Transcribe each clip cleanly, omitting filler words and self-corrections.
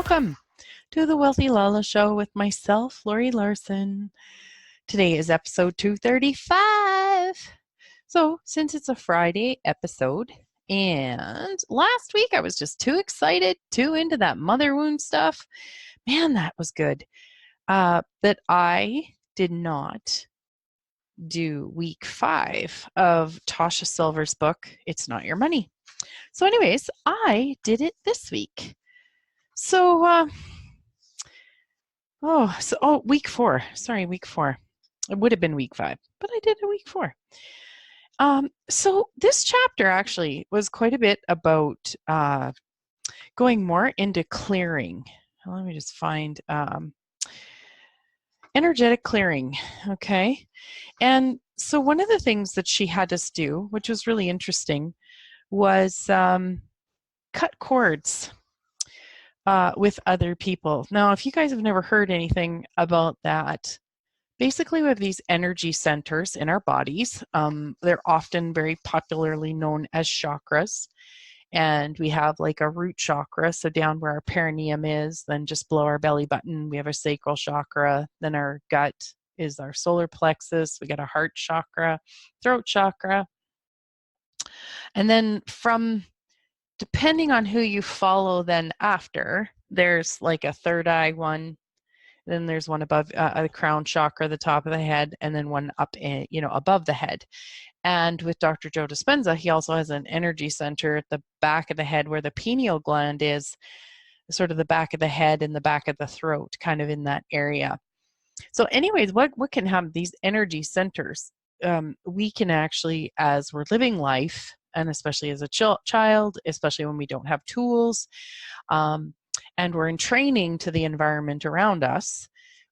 welcome to the Wealthy Lala Show with myself, Laurie Laursen. Today is episode 235. So, since it's a Friday episode, and last week I was just too excited, too into that mother wound stuff. Man, that was good. That I did not do week 5 of Tosha Silver's book, It's Not Your Money. So anyways, I did it this week. So, week 4. Sorry, week 4. It would have been week 5, but I did a week 4. So this chapter actually was quite a bit about going more into clearing. Let me just find energetic clearing. Okay. And so one of the things that she had us do, which was really interesting, was cut cords with other people. Now, if you guys have never heard anything about that, basically we have these energy centers in our bodies. They're often very popularly known as chakras. And we have like a root chakra, so down where our perineum is, then just below our belly button, we have a sacral chakra. Then our gut is our solar plexus. We got a heart chakra, throat chakra. And then depending on who you follow then after, there's like a third eye one. Then there's one above the crown chakra, the top of the head, and then one up, above the head. And with Dr. Joe Dispenza, he also has an energy center at the back of the head where the pineal gland is, sort of the back of the head and the back of the throat, kind of in that area. So anyways, what can happen? These energy centers, we can actually, as we're living life, and especially as a child, especially when we don't have tools, and we're in training to the environment around us,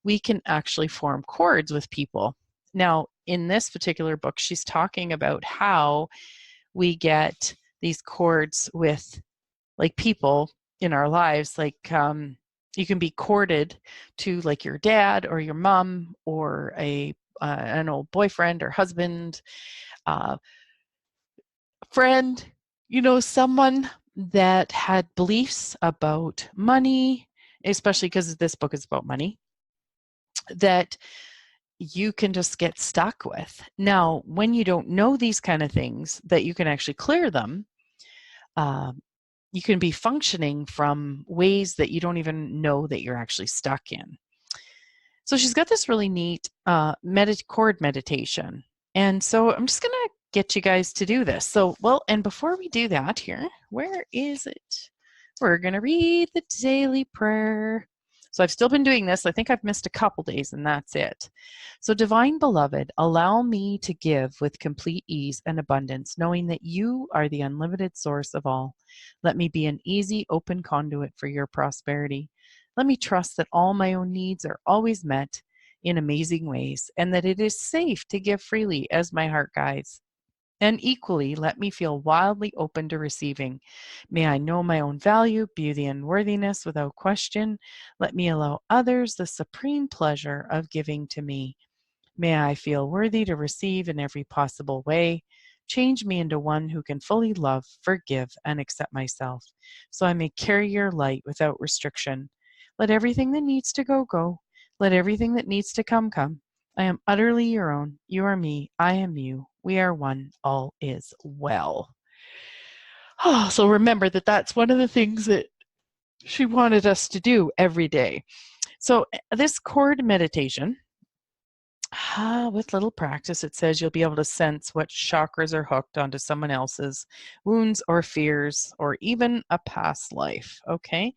we can actually form cords with people. Now, in this particular book, she's talking about how we get these cords with like people in our lives. Like you can be corded to like your dad or your mom or an old boyfriend or husband, friend, someone that had beliefs about money, especially because this book is about money, that you can just get stuck with. Now, when you don't know these kind of things, that you can actually clear them, you can be functioning from ways that you don't even know that you're actually stuck in. So she's got this really neat cord meditation. And so I'm just going to get you guys to do this. So, and before we do that here, where is it? We're going to read the daily prayer. So I've still been doing this. I think I've missed a couple days and that's it. So Divine Beloved, allow me to give with complete ease and abundance, knowing that you are the unlimited source of all. Let me be an easy, open conduit for your prosperity. Let me trust that all my own needs are always met in amazing ways and that it is safe to give freely as my heart guides. And equally, let me feel wildly open to receiving. May I know my own value, beauty, and worthiness without question. Let me allow others the supreme pleasure of giving to me. May I feel worthy to receive in every possible way. Change me into one who can fully love, forgive, and accept myself, so I may carry your light without restriction. Let everything that needs to go, go. Let everything that needs to come, come. I am utterly your own. You are me. I am you. We are one. All is well. Oh, so remember that that's one of the things that she wanted us to do every day. So this cord meditation, with little practice, it says you'll be able to sense what chakras are hooked onto someone else's wounds or fears or even a past life. Okay.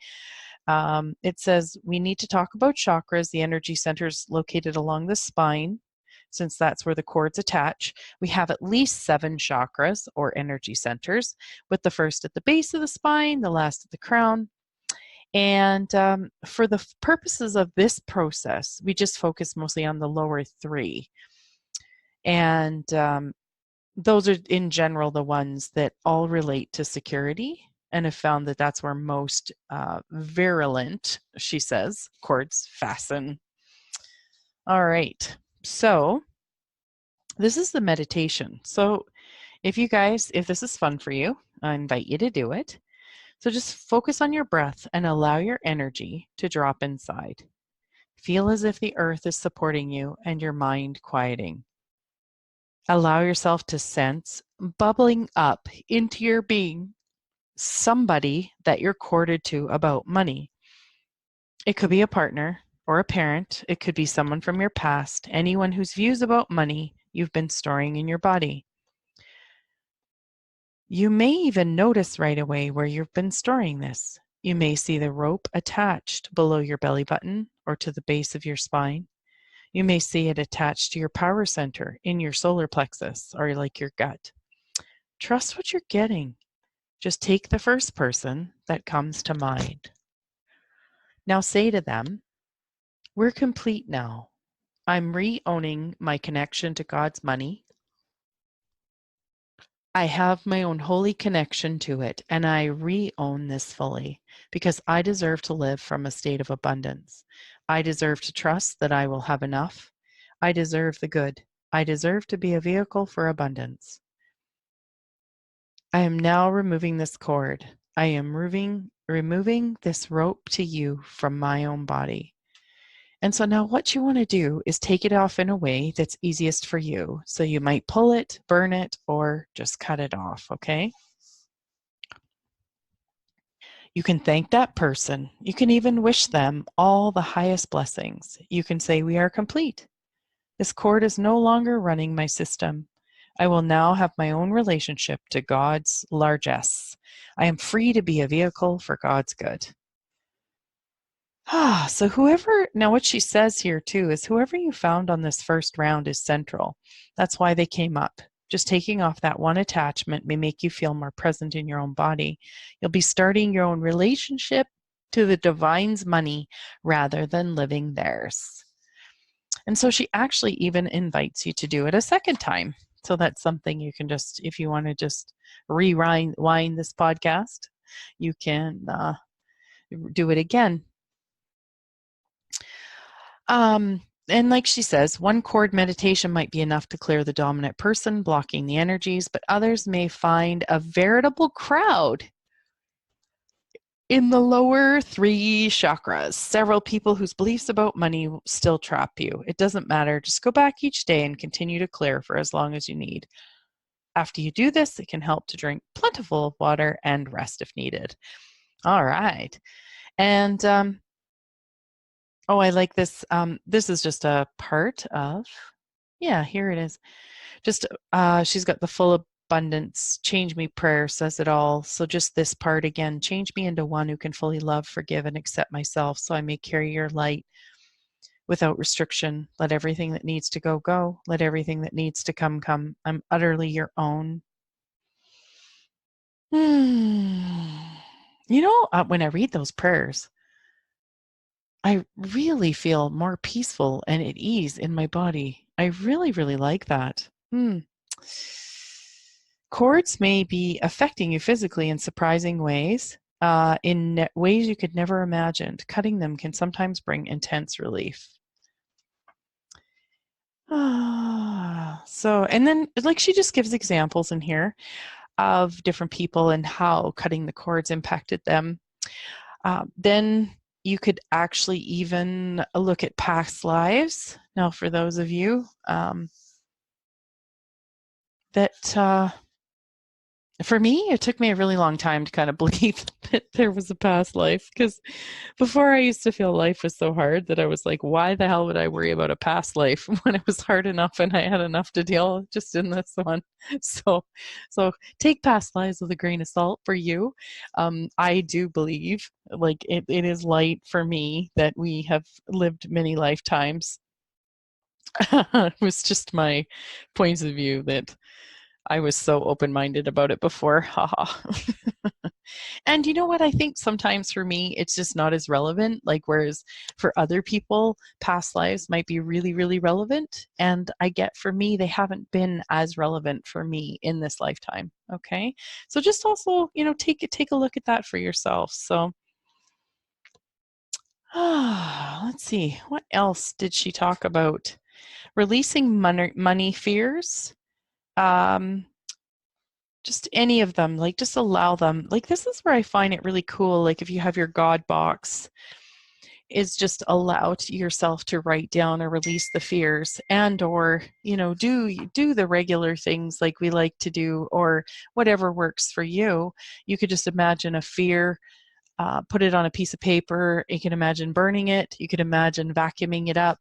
It says we need to talk about chakras, the energy centers located along the spine, since that's where the cords attach. We have at least 7 chakras or energy centers, with the first at the base of the spine, the last at the crown. And for the purposes of this process, we just focus mostly on the lower 3. And those are in general the ones that all relate to security, and have found that that's where most virulent, she says, cords fasten. All right, so this is the meditation. So if this is fun for you, I invite you to do it. So just focus on your breath and allow your energy to drop inside. Feel as if the earth is supporting you and your mind quieting. Allow yourself to sense bubbling up into your being somebody that you're courted to about money. It could be a partner or a parent. It could be someone from your past, anyone whose views about money you've been storing in your body. You may even notice right away where you've been storing this. You may see the rope attached below your belly button or to the base of your spine. You may see it attached to your power center in your solar plexus or like your gut. Trust what you're getting. Just take the first person that comes to mind. Now say to them, we're complete now. I'm re-owning my connection to God's money. I have my own holy connection to it, and I re-own this fully because I deserve to live from a state of abundance. I deserve to trust that I will have enough. I deserve the good. I deserve to be a vehicle for abundance. I am now removing this cord. I am removing this rope to you from my own body. And so now what you want to do is take it off in a way that's easiest for you. So you might pull it, burn it, or just cut it off, okay? You can thank that person. You can even wish them all the highest blessings. You can say, we are complete. This cord is no longer running my system. I will now have my own relationship to God's largesse. I am free to be a vehicle for God's good. So whoever, now what she says here too is whoever you found on this first round is central. That's why they came up. Just taking off that one attachment may make you feel more present in your own body. You'll be starting your own relationship to the divine's money rather than living theirs. And so she actually even invites you to do it a second time. So that's something you can just, if you want to just rewind this podcast, you can do it again. And like she says, one cord meditation might be enough to clear the dominant person, blocking the energies, but others may find a veritable crowd in the lower 3 chakras. Several people whose beliefs about money still trap you. It doesn't matter. Just go back each day and continue to clear for as long as you need. After you do this, it can help to drink plentiful water and rest if needed. All right. And oh, I like this. This is just a part of, yeah, here it is. Just, she's got the full abundance, change me prayer says it all. So just this part again, change me into one who can fully love, forgive, and accept myself so I may carry your light without restriction. Let everything that needs to go, go. Let everything that needs to come, come. I'm utterly your own. You know, when I read those prayers, I really feel more peaceful and at ease in my body. I really, really like that. Cords may be affecting you physically in surprising ways, in ways you could never imagine. Cutting them can sometimes bring intense relief. So, and then like she just gives examples in here of different people and how cutting the cords impacted them. Then you could actually even look at past lives. Now, for those of you that, for me, it took me a really long time to kind of believe that there was a past life, because before I used to feel life was so hard that I was like, why the hell would I worry about a past life when it was hard enough and I had enough to deal just in this one? So take past lives with a grain of salt for you. I do believe, like, it is light for me that we have lived many lifetimes. It was just my points of view that I was so open-minded about it before. Haha. And you know what? I think sometimes for me, it's just not as relevant. Like, whereas for other people, past lives might be really, really relevant. And I get for me, they haven't been as relevant for me in this lifetime. Okay. So just also, you know, take a look at that for yourself. So let's see. What else did she talk about? Releasing money fears. just any of them, like just allow them. Like this is where I find it really cool. Like if you have your God box, is just allow yourself to write down or release the fears, and or do the regular things like we like to do, or whatever works for you. You could just imagine a fear, put it on a piece of paper. You can imagine burning it. You could imagine vacuuming it up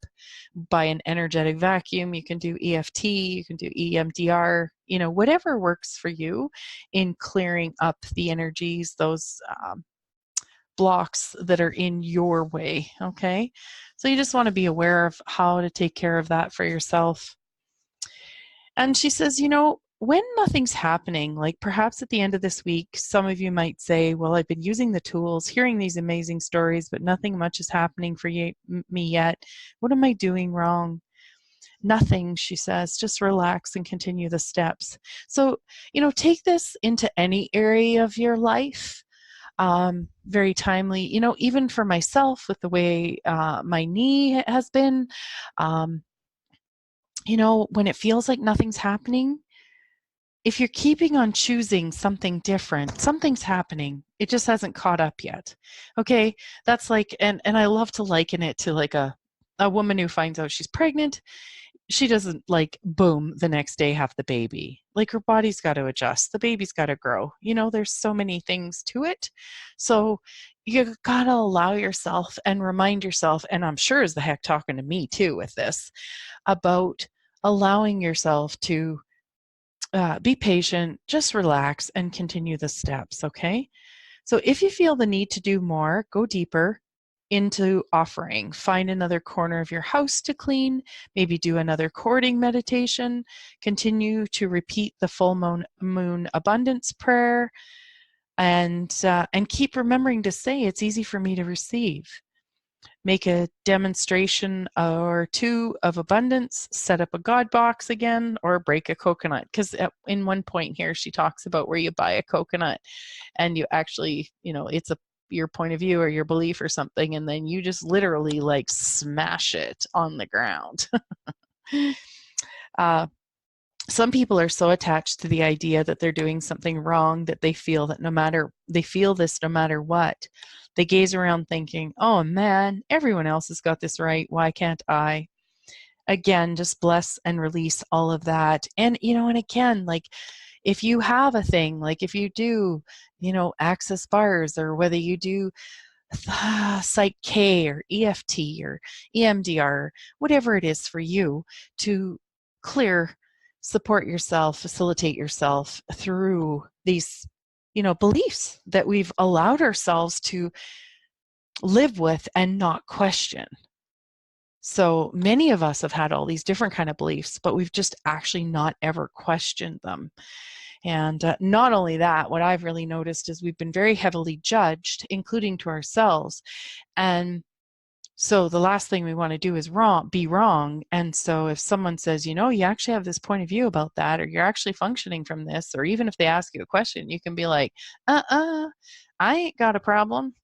by an energetic vacuum. You can do EFT, you can do EMDR, whatever works for you in clearing up the energies, those blocks that are in your way. Okay. So you just want to be aware of how to take care of that for yourself. And she says, when nothing's happening, like perhaps at the end of this week, some of you might say, well, I've been using the tools, hearing these amazing stories, but nothing much is happening for me yet. What am I doing wrong? Nothing, she says, just relax and continue the steps. So, take this into any area of your life. Very timely, even for myself with the way my knee has been, when it feels like nothing's happening, if you're keeping on choosing something different, something's happening. It just hasn't caught up yet. Okay. That's like, and I love to liken it to like a woman who finds out she's pregnant. She doesn't like boom the next day have the baby. Like her body's got to adjust, the baby's got to grow. There's so many things to it. So you got to allow yourself and remind yourself, and I'm sure as the heck talking to me too with this, about allowing yourself to be patient, just relax and continue the steps. Okay. So if you feel the need to do more, go deeper into offering. Find another corner of your house to clean, maybe do another courting meditation, continue to repeat the full moon abundance prayer, and keep remembering to say, it's easy for me to receive. Make a demonstration or two of abundance, set up a God box again, or break a coconut. Because in one point here, she talks about where you buy a coconut and you actually, it's your point of view or your belief or something, and then you just literally like smash it on the ground. Some people are so attached to the idea that they're doing something wrong that they feel this no matter what. They gaze around thinking, oh man, everyone else has got this right. Why can't I? Again, just bless and release all of that. And, and again, like if you have a thing, like if you do, access bars, or whether you do Psych K or EFT or EMDR, whatever it is for you to clear, support yourself, facilitate yourself through these, beliefs that we've allowed ourselves to live with and not question. So many of us have had all these different kind of beliefs, but we've just actually not ever questioned them. And not only that, what I've really noticed is we've been very heavily judged, including to ourselves. And so the last thing we want to do is be wrong. And so if someone says, you actually have this point of view about that, or you're actually functioning from this, or even if they ask you a question, you can be like, I ain't got a problem.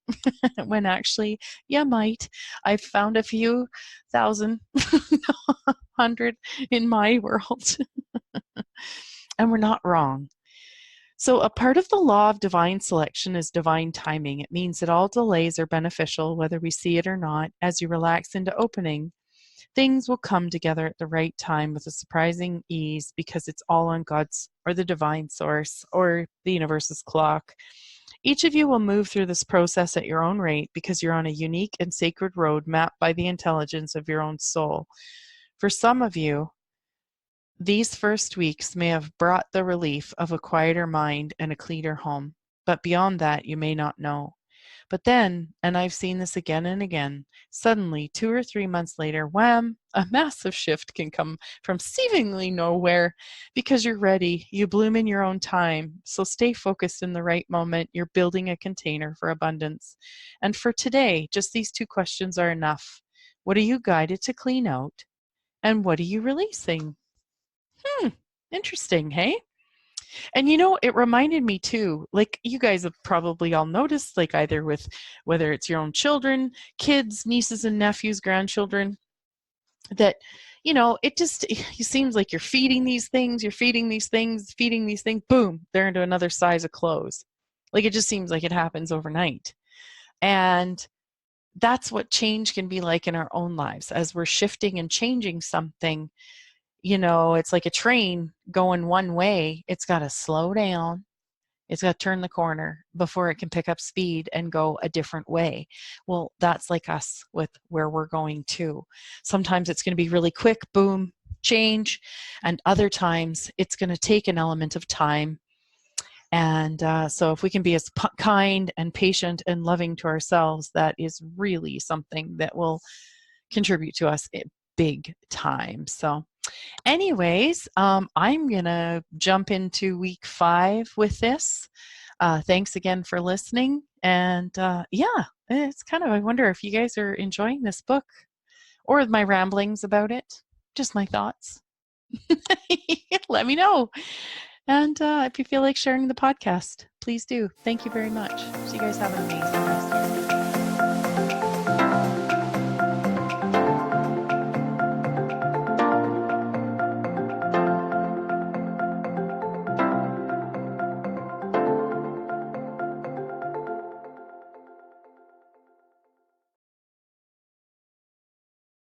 When actually you might. I've found a few thousand, 100 in my world. And we're not wrong. So a part of the law of divine selection is divine timing. It means that all delays are beneficial, whether we see it or not. As you relax into opening, things will come together at the right time with a surprising ease, because it's all on God's or the divine source or the universe's clock. Each of you will move through this process at your own rate, because you're on a unique and sacred road mapped by the intelligence of your own soul. For some of you, these first weeks may have brought the relief of a quieter mind and a cleaner home, but beyond that, you may not know. But then, and I've seen this again and again, suddenly 2 or 3 months later, wham, a massive shift can come from seemingly nowhere, because you're ready. You bloom in your own time. So stay focused in the right moment. You're building a container for abundance. And for today, just these 2 questions are enough. What are you guided to clean out? And what are you releasing? Interesting, hey? And it reminded me too, like you guys have probably all noticed, like either with whether it's your own children, kids, nieces and nephews, grandchildren, that, it seems like you're feeding these things, boom, they're into another size of clothes. Like, it just seems like it happens overnight. And that's what change can be like in our own lives. As we're shifting and changing something, it's like a train going one way. It's got to slow down. It's got to turn the corner before it can pick up speed and go a different way. Well, that's like us with where we're going to. Sometimes it's going to be really quick, boom, change. And other times it's going to take an element of time. And so if we can be as kind and patient and loving to ourselves, that is really something that will contribute to us big time. So anyways, I'm going to jump into week 5 with this. Thanks again for listening. And yeah, it's kind of, I wonder if you guys are enjoying this book or my ramblings about it, just my thoughts. Let me know. And if you feel like sharing the podcast, please do. Thank you very much. So you guys have an amazing rest.